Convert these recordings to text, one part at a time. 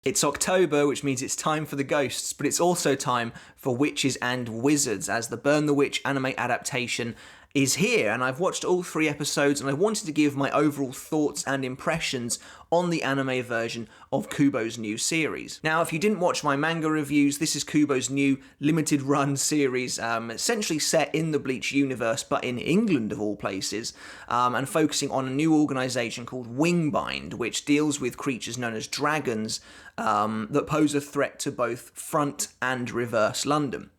It's October, which means it's time for the ghosts, but it's also time for witches and wizards, as the Burn the Witch anime adaptation is here, and I've watched all 3 episodes, and I wanted to give my overall thoughts and impressions on the anime version of Kubo's new series. Now, if you didn't watch my manga reviews, this is Kubo's new limited run series, essentially set in the Bleach universe, but in England of all places, and focusing on a new organisation called Wingbind, which deals with creatures known as dragons that pose a threat to both front and reverse London.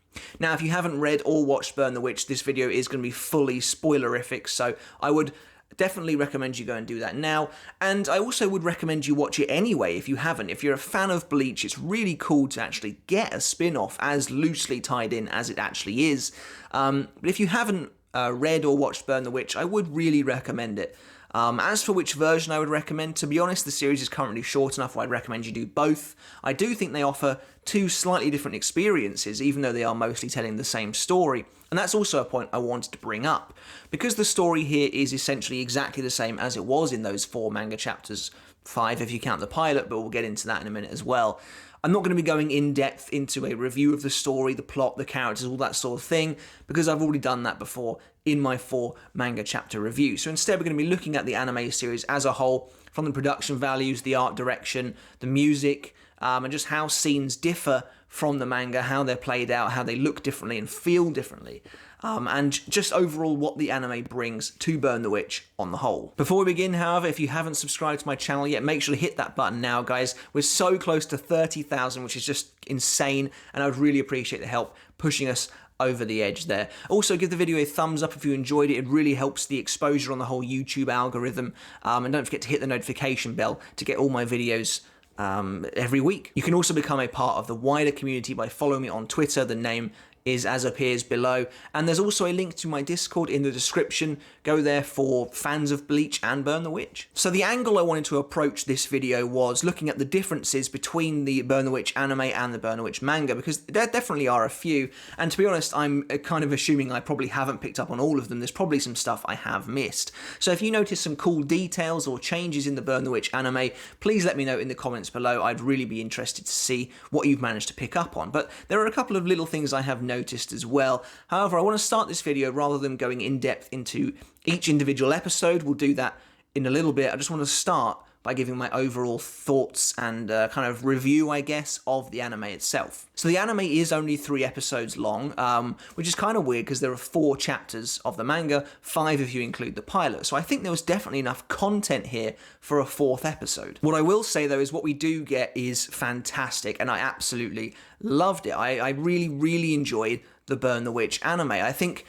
Now, if you haven't read or watched Burn the Witch, this video is going to be fully spoilerific, so I would definitely recommend you go and do that now, and I also would recommend you watch it anyway if you haven't. If you're a fan of Bleach, it's really cool to actually get a spin-off as loosely tied in as it actually is, but if you haven't read or watched Burn the Witch, I would really recommend it. As for which version I would recommend, to be honest, the series is currently short enough where I'd recommend you do both. I do think they offer 2 slightly different experiences, even though they are mostly telling the same story, and that's also a point I wanted to bring up. Because the story here is essentially exactly the same as it was in those 4 manga chapters, 5 if you count the pilot, but we'll get into that in a minute as well. I'm not going to be going in depth into a review of the story, the plot, the characters, all that sort of thing, because I've already done that before in my 4 manga chapter review. So instead we're going to be looking at the anime series as a whole, from the production values, the art direction, the music, and just how scenes differ from the manga, how they're played out, how they look differently and feel differently, and just overall what the anime brings to Burn the Witch on the whole. Before we begin, however, if you haven't subscribed to my channel yet, make sure to hit that button now, guys. We're so close to 30,000, which is just insane, and I would really appreciate the help pushing us over the edge there. Also, give the video a thumbs up if you enjoyed it. It really helps the exposure on the whole YouTube algorithm, and don't forget to hit the notification bell to get all my videos every week. You can also become a part of the wider community by following me on Twitter. The name is as appears below, and there's also a link to my Discord in the description. Go there for fans of Bleach and Burn the Witch. So the angle I wanted to approach this video was looking at the differences between the Burn the Witch anime and the Burn the Witch manga, because there definitely are a few, and to be honest, I'm kind of assuming I probably haven't picked up on all of them. There's probably some stuff I have missed. So if you notice some cool details or changes in the Burn the Witch anime, please let me know in the comments below. I'd really be interested to see what you've managed to pick up on. But there are a couple of little things I have noticed as well. However, I want to start this video, rather than going in depth into each individual episode, we'll do that in a little bit. I just want to start by giving my overall thoughts and kind of review, I guess, of the anime itself. So the anime is only 3 episodes long, which is kind of weird because there are 4 chapters of the manga, 5 if you include the pilot. So I think there was definitely enough content here for a 4th episode. What I will say though is what we do get is fantastic, and I absolutely loved it. I really, really enjoyed the Burn the Witch anime. I think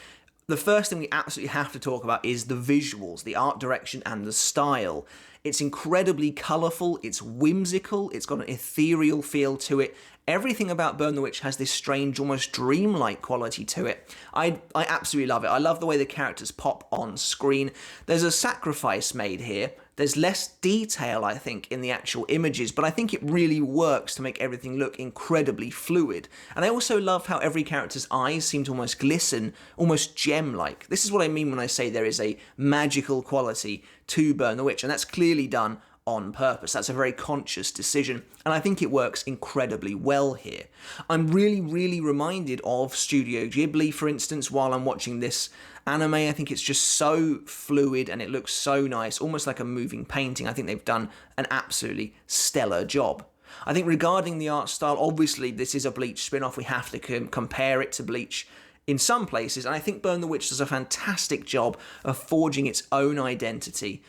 the first thing we absolutely have to talk about is the visuals, the art direction and the style. It's incredibly colourful, it's whimsical, it's got an ethereal feel to it. Everything about Burn the Witch has this strange, almost dreamlike quality to it. I absolutely love it. I love the way the characters pop on screen. There's a sacrifice made here. There's less detail, I think, in the actual images, but I think it really works to make everything look incredibly fluid. And I also love how every character's eyes seem to almost glisten, almost gem-like. This is what I mean when I say there is a magical quality to Burn the Witch, and that's clearly done on purpose. That's a very conscious decision, and I think it works incredibly well here. I'm really, really reminded of Studio Ghibli, for instance, while I'm watching this anime. I think it's just so fluid and it looks so nice, almost like a moving painting. I think they've done an absolutely stellar job. I think regarding the art style, obviously this is a Bleach spin-off. We have to compare it to Bleach in some places, and I think Burn the Witch does a fantastic job of forging its own identity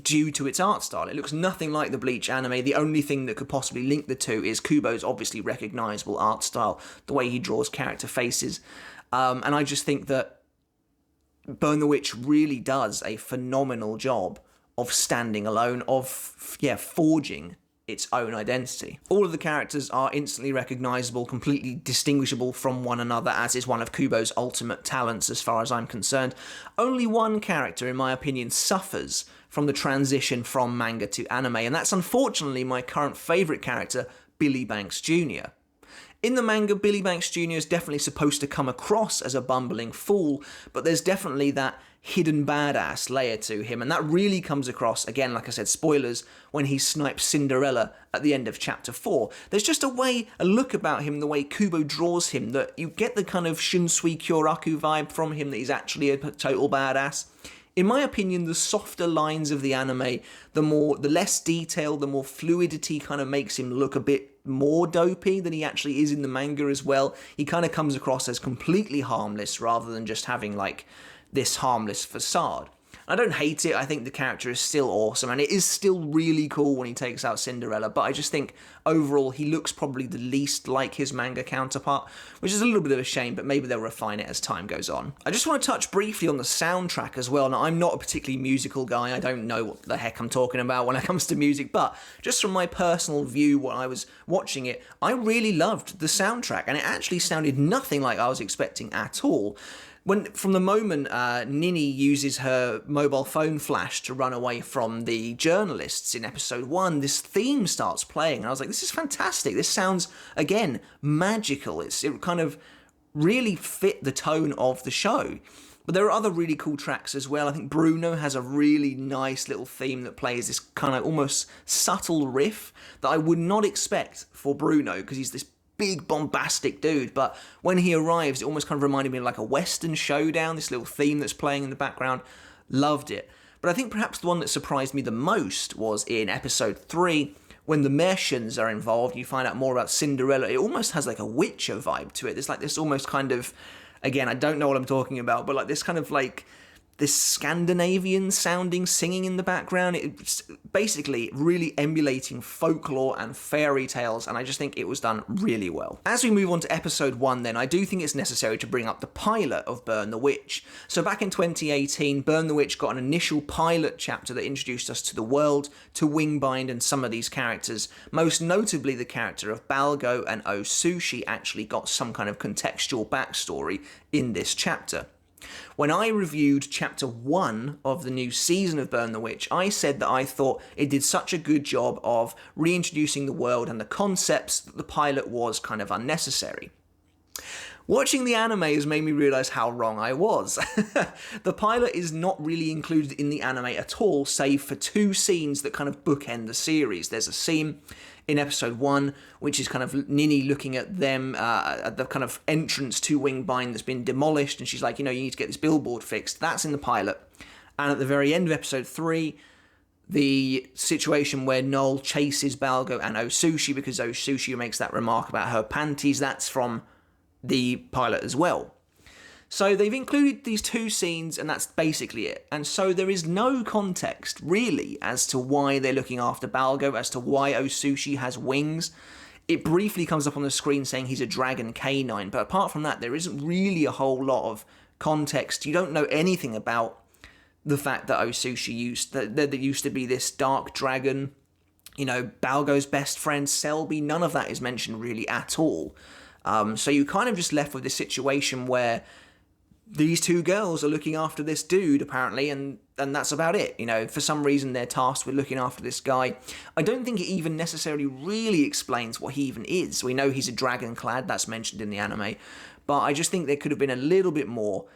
due to its art style. It looks nothing like the Bleach anime. The only thing that could possibly link the two is Kubo's obviously recognisable art style, the way he draws character faces, and I just think that Burn the Witch really does a phenomenal job of standing alone, of forging its own identity. All of the characters are instantly recognisable, completely distinguishable from one another, as is one of Kubo's ultimate talents as far as I'm concerned. Only one character, in my opinion, suffers from the transition from manga to anime, and that's unfortunately my current favourite character, Billy Banks Jr. In the manga, Billy Banks Jr. is definitely supposed to come across as a bumbling fool, but there's definitely that hidden badass layer to him, and that really comes across, again, like I said, spoilers, when he snipes Cinderella at the end of chapter 4. There's just a look about him, the way Kubo draws him, that you get the kind of Shunsui Kyoraku vibe from him, that he's actually a total badass. In my opinion, the softer lines of the anime, the less detail, the more fluidity kind of makes him look a bit more dopey than he actually is in the manga as well. He kind of comes across as completely harmless rather than just having like this harmless facade. I don't hate it. I think the character is still awesome, and it is still really cool when he takes out Cinderella, but I just think overall he looks probably the least like his manga counterpart, which is a little bit of a shame, but maybe they'll refine it as time goes on. I just want to touch briefly on the soundtrack as well. Now, I'm not a particularly musical guy. I don't know what the heck I'm talking about when it comes to music, but just from my personal view when I was watching it, I really loved the soundtrack, and it actually sounded nothing like I was expecting at all. From the moment Nini uses her mobile phone flash to run away from the journalists in episode 1, this theme starts playing, and I was like, this is fantastic. This sounds, again, magical. It kind of really fit the tone of the show. But there are other really cool tracks as well. I think Bruno has a really nice little theme that plays this kind of almost subtle riff that I would not expect for Bruno, because he's this big bombastic dude, but when he arrives it almost kind of reminded me of like a western showdown, this little theme that's playing in the background. Loved it. But I think perhaps the one that surprised me the most was in episode 3 when the Mercians are involved. You find out more about Cinderella. It almost has like a Witcher vibe to it. There's like this almost kind of, again, I don't know what I'm talking about, but like this kind of like this Scandinavian sounding singing in the background. It's basically really emulating folklore and fairy tales, and I just think it was done really well. As we move on to episode 1 then, I do think it's necessary to bring up the pilot of Burn the Witch. So back in 2018, Burn the Witch got an initial pilot chapter that introduced us to the world, to Wingbind and some of these characters. Most notably, the character of Balgo and Osushi actually got some kind of contextual backstory in this chapter. When I reviewed chapter 1 of the new season of Burn the Witch, I said that I thought it did such a good job of reintroducing the world and the concepts that the pilot was kind of unnecessary. Watching the anime has made me realise how wrong I was. The pilot is not really included in the anime at all, save for 2 scenes that kind of bookend the series. There's a scene in episode 1, which is kind of Nini looking at them at the kind of entrance to Wingbind that's been demolished, and she's like, you need to get this billboard fixed. That's in the pilot. And at the very end of episode 3, the situation where Noel chases Balgo and Osushi because Osushi makes that remark about her panties, that's from the pilot as well. So they've included these 2 scenes, and that's basically it. And so there is no context, really, as to why they're looking after Balgo, as to why Osushi has wings. It briefly comes up on the screen saying he's a dragon canine, but apart from that, there isn't really a whole lot of context. You don't know anything about the fact that Osushi used to be this dark dragon. Balgo's best friend, Selby, none of that is mentioned really at all. So you kind of just left with this situation where these 2 girls are looking after this dude, apparently, and that's about it. For some reason they're tasked with looking after this guy. I don't think it even necessarily really explains what he even is. We know he's a dragon-clad, that's mentioned in the anime, but I just think there could have been a little bit more.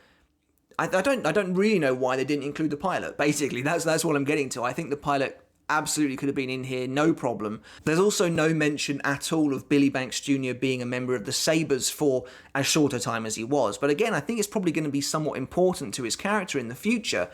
I don't really know why they didn't include the pilot, basically. That's what I'm getting to. I think the pilot absolutely could have been in here, no problem. There's also no mention at all of Billy Banks Jr. being a member of the Sabres for as short a time as he was. But again, I think it's probably going to be somewhat important to his character in the future.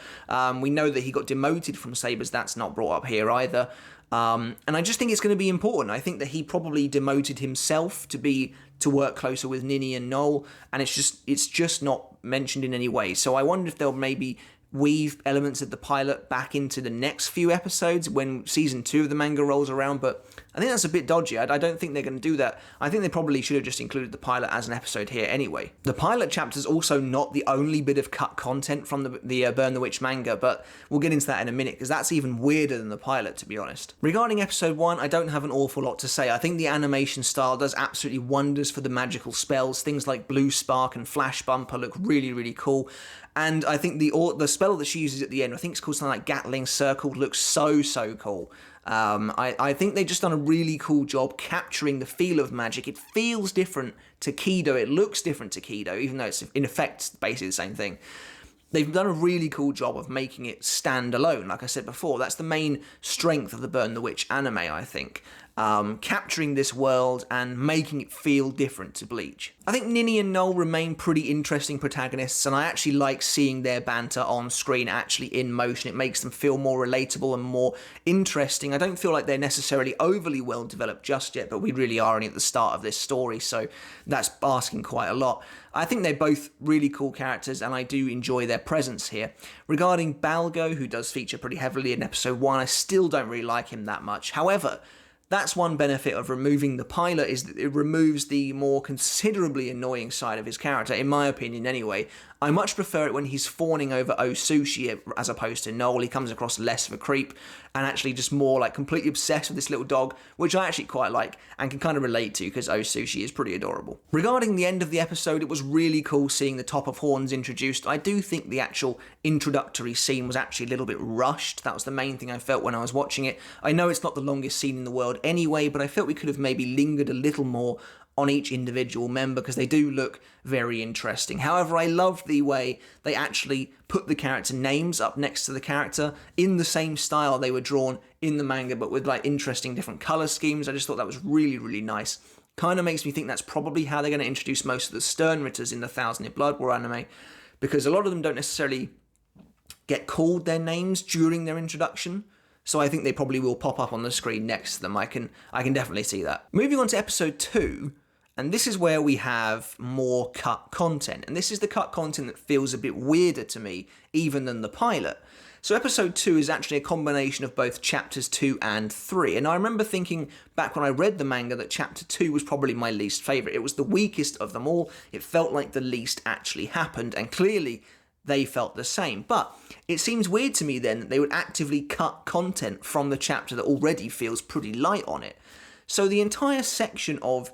We know that he got demoted from Sabres. That's not brought up here either. And I just think it's going to be important. I think that he probably demoted himself to work closer with Nini and Noel, and it's just not mentioned in any way. So I wonder if they'll maybe weave elements of the pilot back into the next few episodes when season 2 of the manga rolls around, but I think that's a bit dodgy. I don't think they're going to do that. I think they probably should have just included the pilot as an episode here anyway. The pilot chapter is also not the only bit of cut content from the Burn the Witch manga, but we'll get into that in a minute because that's even weirder than the pilot, to be honest. Regarding episode 1, I don't have an awful lot to say. I think the animation style does absolutely wonders for the magical spells. Things like Blue Spark and Flash Bumper look really, really cool. And I think the spell that she uses at the end, I think it's called something like Gatling Circle, looks so cool. I think they've just done a really cool job capturing the feel of magic. It feels different to Kido. It looks different to Kido, even though it's in effect basically the same thing. They've done a really cool job of making it stand alone. Like I said before, that's the main strength of the Burn the Witch anime, I think. Capturing this world and making it feel different to Bleach. I think Nini and Noel remain pretty interesting protagonists, and I actually like seeing their banter on screen actually in motion. It makes them feel more relatable and more interesting. I don't feel like they're necessarily overly well developed just yet, but we really are only at the start of this story, so that's asking quite a lot. I think they're both really cool characters, and I do enjoy their presence here. Regarding Balgo, who does feature pretty heavily in episode 1, I still don't really like him that much. However, that's one benefit of removing the pilot, is that it removes the more considerably annoying side of his character, in my opinion anyway. I much prefer it when he's fawning over Sushi as opposed to Noel. He comes across less of a creep and actually just more like completely obsessed with this little dog, which I actually quite like and can kind of relate to because Sushi is pretty adorable. Regarding the end of the episode, it was really cool seeing the Top of Horns introduced. I do think the actual introductory scene was actually a little bit rushed. That was the main thing I felt when I was watching it. I know it's not the longest scene in the world anyway, but I felt we could have maybe lingered a little more on each individual member because they do look very interesting. However, I loved the way they actually put the character names up next to the character in the same style they were drawn in the manga, but with like interesting different color schemes. I just thought that was really, really nice. Kind of makes me think that's probably how they're going to introduce most of the Sternritters in the Thousand Year Blood War anime, because a lot of them don't necessarily get called their names during their introduction. So I think they probably will pop up on the screen next to them. I can definitely see that. Moving on to episode 2, and this is where we have more cut content. And this is the cut content that feels a bit weirder to me, even than the pilot. So episode 2 is actually a combination of both chapters 2 and 3. And I remember thinking back when I read the manga that chapter 2 was probably my least favourite. It was the weakest of them all. It felt like the least actually happened. And clearly they felt the same. But it seems weird to me then that they would actively cut content from the chapter that already feels pretty light on it. So the entire section of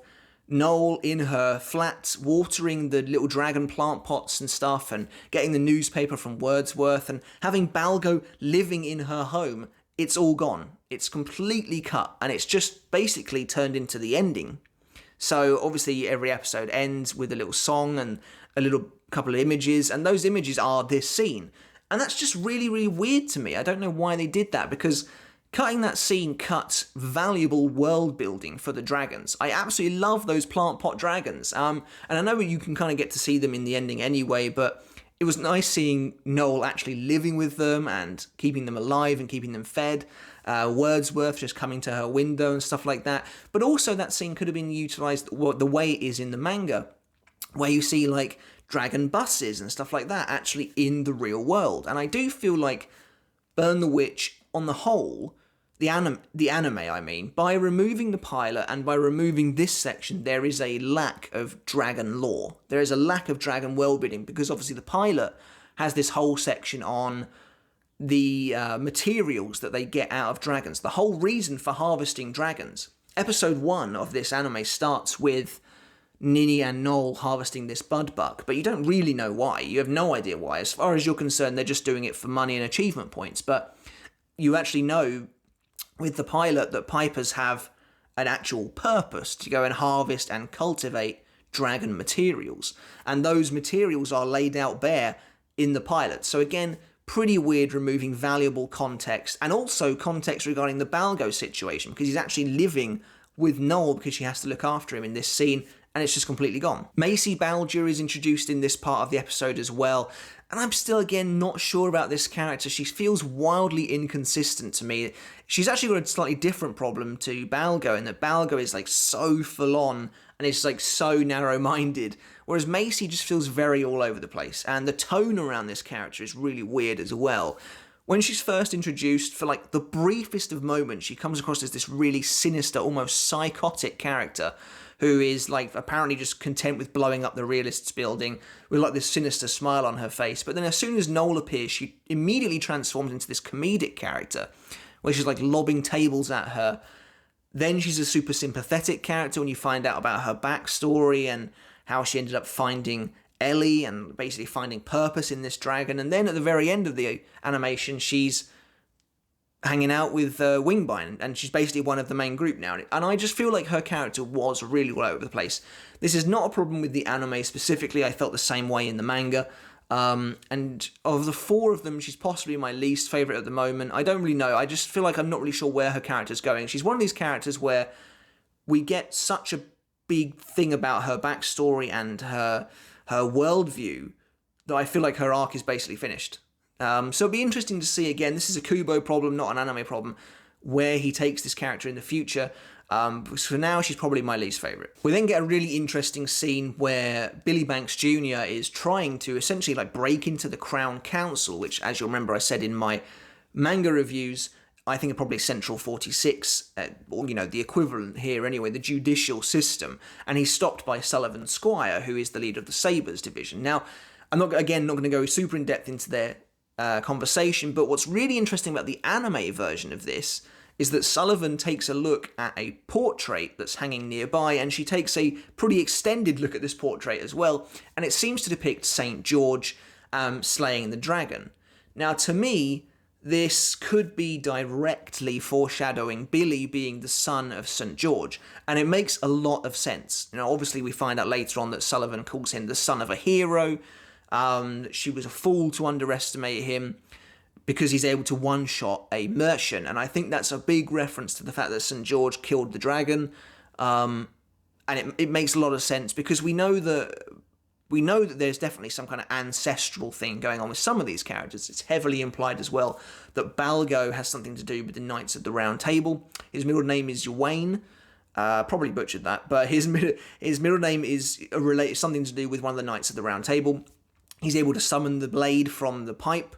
Noel in her flat, watering the little dragon plant pots and stuff, and getting the newspaper from Wordsworth, and having Balgo living in her home, it's all gone. It's completely cut, and it's just basically turned into the ending. So obviously every episode ends with a little song and a little couple of images, and those images are this scene. And that's just really, really weird to me. I don't know why they did that, because cutting that scene cuts valuable world building for the dragons. I absolutely love those plant pot dragons. And I know you can kind of get to see them in the ending anyway, but it was nice seeing Noel actually living with them and keeping them alive and keeping them fed. Wordsworth just coming to her window and stuff like that. But also that scene could have been utilised the way it is in the manga, where you see like dragon buses and stuff like that actually in the real world. And I do feel like Burn the Witch on the whole, the anime, I mean, by removing the pilot and by removing this section, there is a lack of dragon lore. There is a lack of dragon world building, because obviously the pilot has this whole section on the materials that they get out of dragons, the whole reason for harvesting dragons. Episode 1 of this anime starts with Nini and Noel harvesting this budbuck, but you don't really know why. You have no idea why. As far as you're concerned, they're just doing it for money and achievement points, but you actually know with the pilot that pipers have an actual purpose to go and harvest and cultivate dragon materials. And those materials are laid out bare in the pilot. So again, pretty weird removing valuable context, and also context regarding the Balgo situation, because he's actually living with Noel because she has to look after him in this scene, and it's just completely gone. Macy Baldur is introduced in this part of the episode as well, and I'm still, again, not sure about this character. She feels wildly inconsistent to me. She's actually got a slightly different problem to Balgo, in that Balgo is like so full on and is like so narrow-minded, whereas Macy just feels very all over the place, and the tone around this character is really weird as well. When she's first introduced, for like the briefest of moments, she comes across as this really sinister, almost psychotic character who is like apparently just content with blowing up the realists building with like this sinister smile on her face. But then as soon as Noel appears, she immediately transforms into this comedic character where she's like lobbing tables at her. Then she's a super sympathetic character when you find out about her backstory and how she ended up finding Ellie and basically finding purpose in this dragon. And then at the very end of the animation, she's hanging out with Wingbind, and she's basically one of the main group now. And I just feel like her character was really all over the place. This is not a problem with the anime specifically. I felt the same way in the manga. And of the four of them, she's possibly my least favourite at the moment. I don't really know. I just feel like I'm not really sure where her character's going. She's one of these characters where we get such a big thing about her backstory and her worldview that I feel like her arc is basically finished. So it'll be interesting to see, again, this is a Kubo problem, not an anime problem, where he takes this character in the future. Because for now, she's probably my least favourite. We then get a really interesting scene where Billy Banks Jr. is trying to essentially like break into the Crown Council, which, as you'll remember, I said in my manga reviews, I think are probably Central 46, or, the equivalent here anyway, the judicial system. And he's stopped by Sullivan Squire, who is the leader of the Sabres division. Now, I'm not going to go super in depth into their conversation, but what's really interesting about the anime version of this is that Sullivan takes a look at a portrait that's hanging nearby, and she takes a pretty extended look at this portrait as well, and it seems to depict St. George slaying the dragon. Now, to me, this could be directly foreshadowing Billy being the son of St. George, and it makes a lot of sense. Obviously, we find out later on that Sullivan calls him the son of a hero. She was a fool to underestimate him because he's able to one-shot a merchant, and I think that's a big reference to the fact that St. George killed the dragon, and it makes a lot of sense because we know that there's definitely some kind of ancestral thing going on with some of these characters. It's heavily implied as well that Balgo has something to do with the Knights of the Round Table. His middle name is Ywain. Probably butchered that, but his middle name is something to do with one of the Knights of the Round Table. He's able to summon the blade from the pipe.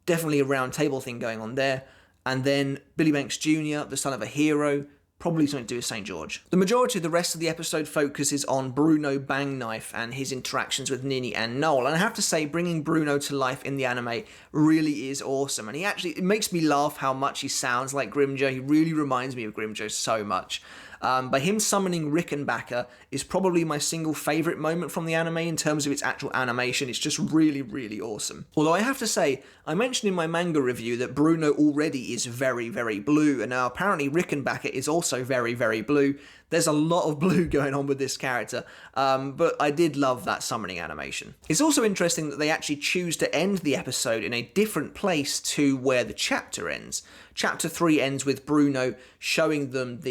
Definitely a round table thing going on there. And then Billy Banks Jr., the son of a hero, probably something to do with St. George. The majority of the rest of the episode focuses on Bruno Bangknife and his interactions with Nini and Noel. And I have to say, bringing Bruno to life in the anime really is awesome. And it makes me laugh how much he sounds like Grimjo. He really reminds me of Grimjo so much. By him summoning Rickenbacker is probably my single favourite moment from the anime in terms of its actual animation. It's just really, really awesome. Although I have to say, I mentioned in my manga review that Bruno already is very, very blue, and now apparently Rickenbacker is also very, very blue. There's a lot of blue going on with this character, but I did love that summoning animation. It's also interesting that they actually choose to end the episode in a different place to where the chapter ends. Chapter 3 ends with Bruno showing them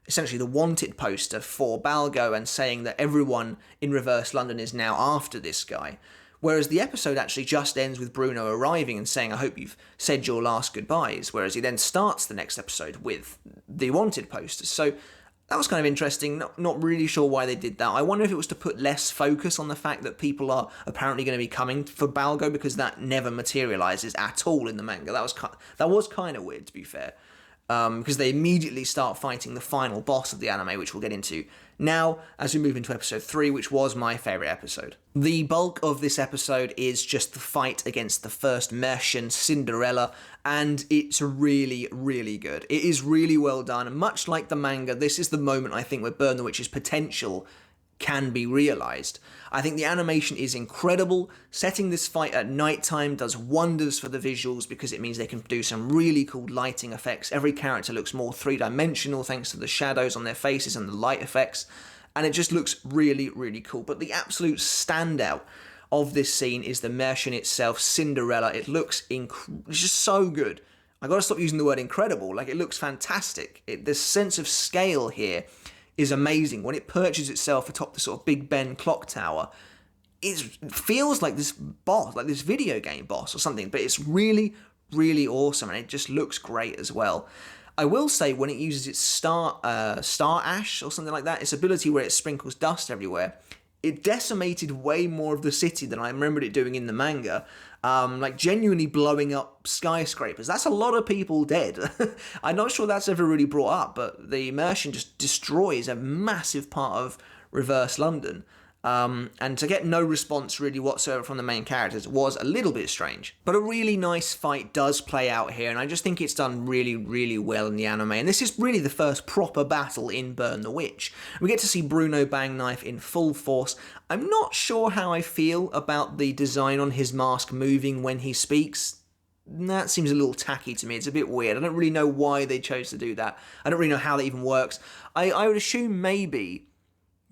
essentially the wanted poster for Balgo and saying that everyone in Reverse London is now after this guy. Whereas the episode actually just ends with Bruno arriving and saying, I hope you've said your last goodbyes. Whereas he then starts the next episode with the wanted poster. So that was kind of interesting. Not really sure why they did that. I wonder if it was to put less focus on the fact that people are apparently going to be coming for Balgo, because that never materializes at all in the manga. That was kind of weird, to be fair. Because they immediately start fighting the final boss of the anime, which we'll get into now as we move into episode 3, which was my favourite episode. The bulk of this episode is just the fight against the first Mercian, Cinderella, and it's really, really good. It is really well done, and much like the manga, this is the moment, I think, where Burn the Witch's potential can be realised. I think the animation is incredible. Setting this fight at nighttime does wonders for the visuals because it means they can do some really cool lighting effects. Every character looks more three-dimensional thanks to the shadows on their faces and the light effects, and it just looks really, really cool. But the absolute standout of this scene is the Mercian itself, Cinderella. It looks it's just so good. I gotta stop using the word incredible. It looks fantastic. The sense of scale here is amazing. When it perches itself atop the sort of Big Ben clock tower, it feels like this boss, like this video game boss or something, but it's really, really awesome, and it just looks great as well. I will say, when it uses its star ash or something like that, its ability where it sprinkles dust everywhere, it decimated way more of the city than I remembered it doing in the manga. Genuinely blowing up skyscrapers. That's a lot of people dead. I'm not sure that's ever really brought up, but the Mercian just destroys a massive part of Reverse London. And to get no response really whatsoever from the main characters was a little bit strange. But a really nice fight does play out here, and I just think it's done really, really well in the anime. And this is really the first proper battle in Burn the Witch. We get to see Bruno Bangknife in full force. I'm not sure how I feel about the design on his mask moving when he speaks. that seems a little tacky to me. It's a bit weird. I don't really know why they chose to do that. I don't really know how that even works. I would assume maybe,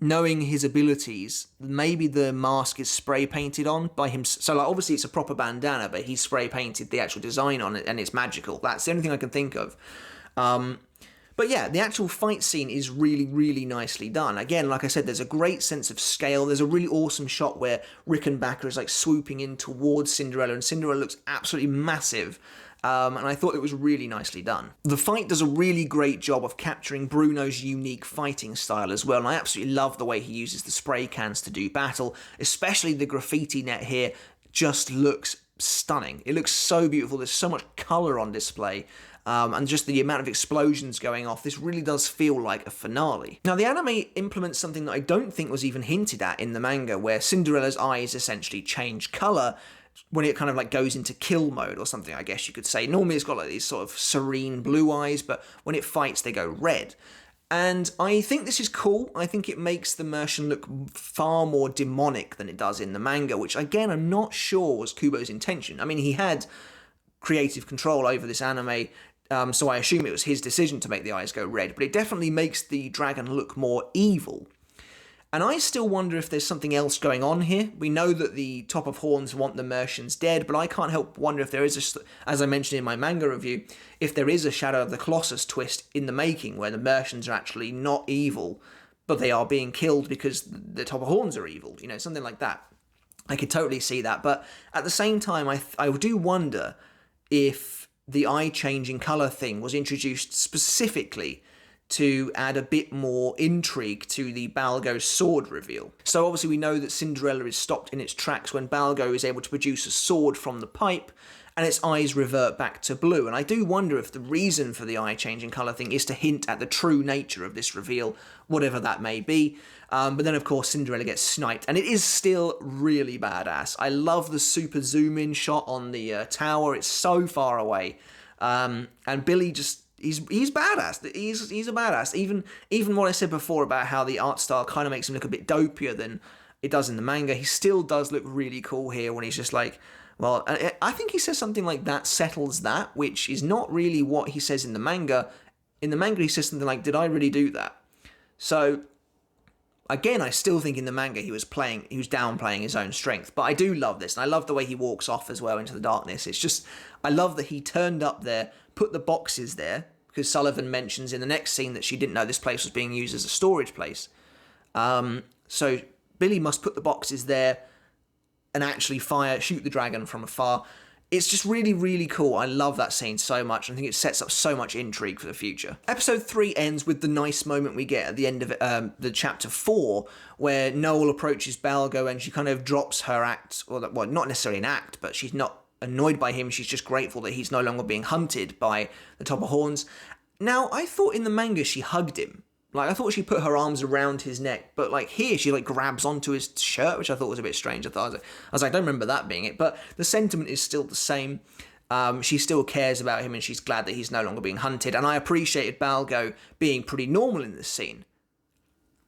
knowing his abilities, maybe the mask is spray painted on by him. So like, obviously it's a proper bandana, but he spray painted the actual design on it and it's magical. That's the only thing I can think of. But yeah, the actual fight scene is really, really nicely done. Again, like I said, there's a great sense of scale. There's a really awesome shot where Rickenbacker is like swooping in towards Cinderella, and Cinderella looks absolutely massive. And I thought it was really nicely done. The fight does a really great job of capturing Bruno's unique fighting style as well, and I absolutely love the way he uses the spray cans to do battle, especially the graffiti net here just looks stunning. It looks so beautiful. There's so much colour on display. And just the amount of explosions going off, this really does feel like a finale. Now, the anime implements something that I don't think was even hinted at in the manga, where Cinderella's eyes essentially change colour when it kind of like goes into kill mode or something, I guess you could say. Normally it's got like these sort of serene blue eyes, but when it fights, they go red. And I think this is cool. I think it makes the Merchant look far more demonic than it does in the manga, which again, I'm not sure was Kubo's intention. I mean, he had creative control over this anime, so I assume it was his decision to make the eyes go red, but it definitely makes the dragon look more evil. And I still wonder if there's something else going on here. We know that the Top of Horns want the Merchants dead, but I can't help wonder if there is, as I mentioned in my manga review, if there is a Shadow of the Colossus twist in the making, where the Merchants are actually not evil, but they are being killed because the Top of Horns are evil, you know, something like that. I could totally see that, but at the same time, I do wonder if the eye-changing colour thing was introduced specifically to add a bit more intrigue to the Balgo's sword reveal. So obviously we know that Cinderella is stopped in its tracks when Balgo is able to produce a sword from the pipe, and its eyes revert back to blue. And I do wonder if the reason for the eye-changing colour thing is to hint at the true nature of this reveal, whatever that may be. But then, of course, Cinderella gets sniped, and it is still really badass. I love the super zoom-in shot on the tower. It's so far away. And Billy just... He's badass. He's a badass. Even what I said before about how the art style kind of makes him look a bit dopier than it does in the manga, he still does look really cool here when he's just like... Well, I think he says something like that settles that, which is not really what he says in the manga. In the manga, he says something like, did I really do that? So, again, I still think in the manga he was downplaying his own strength. But I do love this, and I love the way he walks off as well into the darkness. It's just, I love that he turned up there, put the boxes there, because Sullivan mentions in the next scene that she didn't know this place was being used as a storage place. So Billy must put the boxes there and actually shoot the dragon from afar. It's just really, really cool. I love that scene so much. I think it sets up so much intrigue for the future. Episode 3 ends with the nice moment we get at the end of the chapter 4, where Noel approaches Balgo and she kind of drops her act, well, not necessarily an act, but she's not annoyed by him. She's just grateful that he's no longer being hunted by the Top of Horns. Now, I thought in the manga she hugged him. Like, I thought she put her arms around his neck, but like here she like grabs onto his shirt, which I thought was a bit strange. I was like, I don't remember that being it, but the sentiment is still the same. She still cares about him and she's glad that he's no longer being hunted. And I appreciated Balgo being pretty normal in this scene,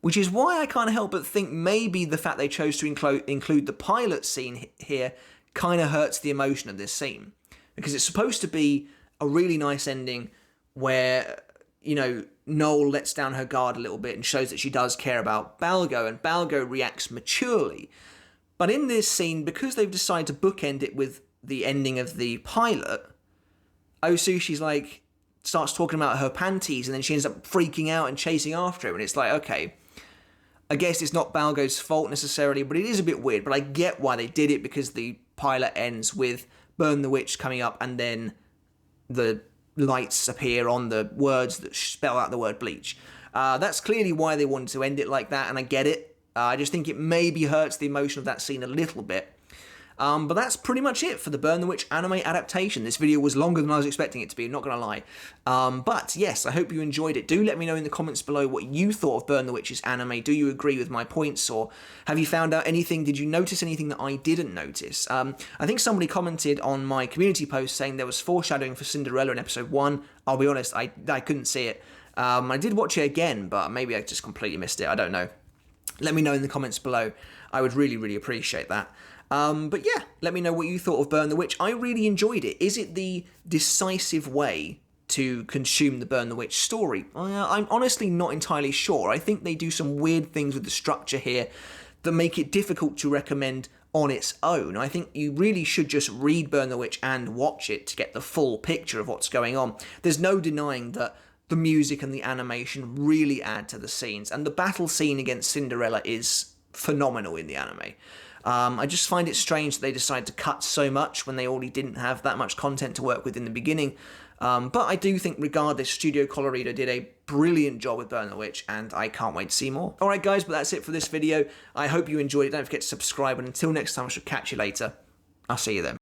which is why I can't help but think maybe the fact they chose to include the pilot scene here kind of hurts the emotion of this scene, because it's supposed to be a really nice ending where, you know, Noel lets down her guard a little bit and shows that she does care about Balgo, and Balgo reacts maturely. But in this scene, because they've decided to bookend it with the ending of the pilot, Osushi's like, starts talking about her panties, and then she ends up freaking out and chasing after him, and it's like, okay, I guess it's not Balgo's fault necessarily, but it is a bit weird, but I get why they did it, because the pilot ends with Burn the Witch coming up, and then the lights appear on the words that spell out the word Bleach. That's clearly why they wanted to end it like that, and I get it. I just think it maybe hurts the emotion of that scene a little bit. But that's pretty much it for the Burn the Witch anime adaptation. This video was longer than I was expecting it to be, I'm not going to lie. But yes, I hope you enjoyed it. Do let me know in the comments below what you thought of Burn the Witch's anime. Do you agree with my points, or have you found out anything? Did you notice anything that I didn't notice? I think somebody commented on my community post saying there was foreshadowing for Cinderella in episode 1. I'll be honest, I couldn't see it. I did watch it again, but maybe I just completely missed it. I don't know. Let me know in the comments below. I would really, really appreciate that. But yeah, let me know what you thought of Burn the Witch. I really enjoyed it. Is it the decisive way to consume the Burn the Witch story? I'm honestly not entirely sure. I think they do some weird things with the structure here that make it difficult to recommend on its own. I think you really should just read Burn the Witch and watch it to get the full picture of what's going on. There's no denying that the music and the animation really add to the scenes, and the battle scene against Cinderella is phenomenal in the anime. I just find it strange that they decided to cut so much when they already didn't have that much content to work with in the beginning. But I do think, regardless, Studio Colorido did a brilliant job with Burn the Witch, and I can't wait to see more. Alright guys, but that's it for this video. I hope you enjoyed it. Don't forget to subscribe, and until next time, I shall catch you later. I'll see you then.